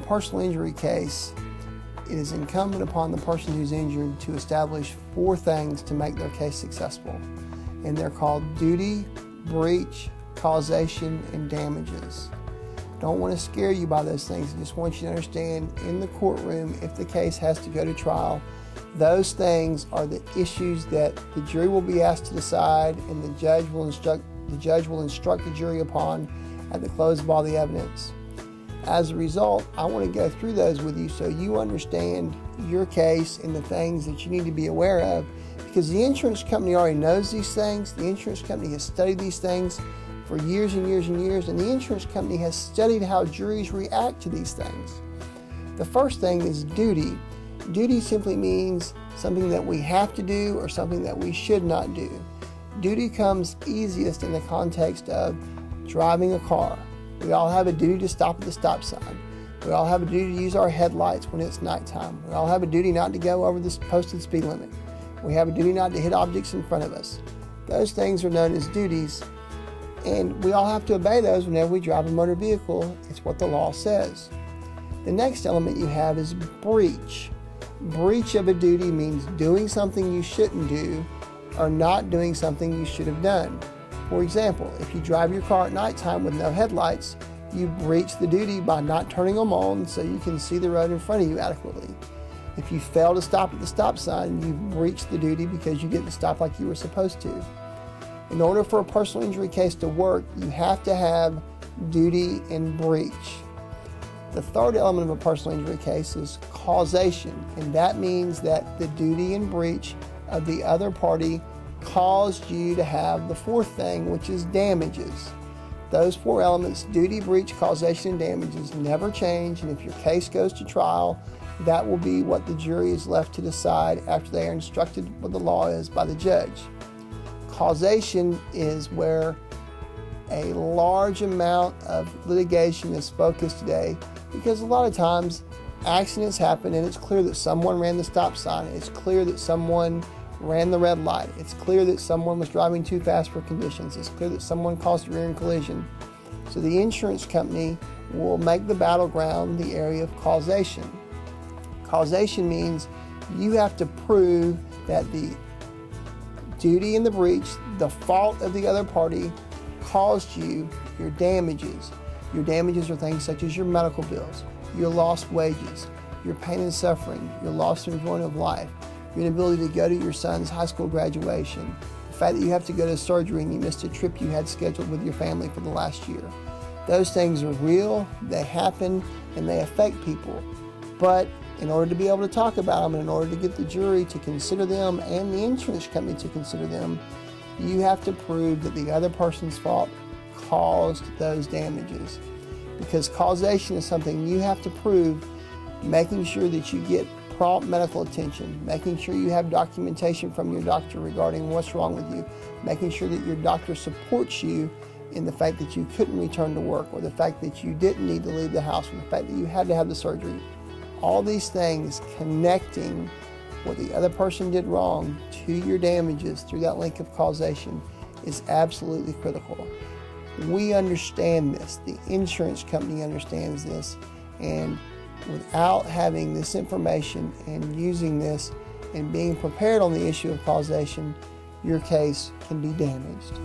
personal injury case, it is incumbent upon the person who's injured to establish 4 things to make their case successful. And they're called duty, breach, causation, and damages. Don't want to scare you by those things. I just want you to understand, in the courtroom, if the case has to go to trial, those things are the issues that the jury will be asked to decide, and the judge will instruct the jury upon at the close of all the evidence. As a result, I want to go through those with you so you understand your case and the things that you need to be aware of, because the insurance company already knows these things. The insurance company has studied these things for years and years and years, and the insurance company has studied how juries react to these things. The first thing is duty. Duty simply means something that we have to do or something that we should not do. Duty comes easiest in the context of driving a car. We all have a duty to stop at the stop sign. We all have a duty to use our headlights when it's nighttime. We all have a duty not to go over the posted speed limit. We have a duty not to hit objects in front of us. Those things are known as duties, and we all have to obey those whenever we drive a motor vehicle. It's what the law says. The next element you have is breach. Breach of a duty means doing something you shouldn't do or not doing something you should have done. For example, if you drive your car at nighttime with no headlights, you breach the duty by not turning them on so you can see the road in front of you adequately. If you fail to stop at the stop sign, you breach the duty because you didn't stop like you were supposed to. In order for a personal injury case to work, you have to have duty and breach. The third element of a personal injury case is causation, and that means that the duty and breach of the other party caused you to have the fourth thing, which is damages. Those 4 elements, duty, breach, causation, and damages, never change, and if your case goes to trial, that will be what the jury is left to decide after they are instructed what the law is by the judge. Causation is where a large amount of litigation is focused today, because a lot of times accidents happen and it's clear that someone ran the stop sign, it's clear that someone ran the red light, it's clear that someone was driving too fast for conditions, it's clear that someone caused a rear-end collision. So the insurance company will make the battleground the area of causation. Causation means you have to prove that the duty and the breach, the fault of the other party, caused you your damages. Your damages are things such as your medical bills, your lost wages, your pain and suffering, your loss and enjoyment of life, your inability to go to your son's high school graduation, the fact that you have to go to surgery and you missed a trip you had scheduled with your family for the last year. Those things are real, they happen, and they affect people. But in order to be able to talk about them, and in order to get the jury to consider them and the insurance company to consider them, you have to prove that the other person's fault caused those damages. Because causation is something you have to prove, making sure that you get prompt medical attention, making sure you have documentation from your doctor regarding what's wrong with you, making sure that your doctor supports you in the fact that you couldn't return to work, or the fact that you didn't need to leave the house, or the fact that you had to have the surgery. All these things connecting what the other person did wrong to your damages through that link of causation is absolutely critical. We understand this. The insurance company understands this. And without having this information and using this and being prepared on the issue of causation, your case can be damaged.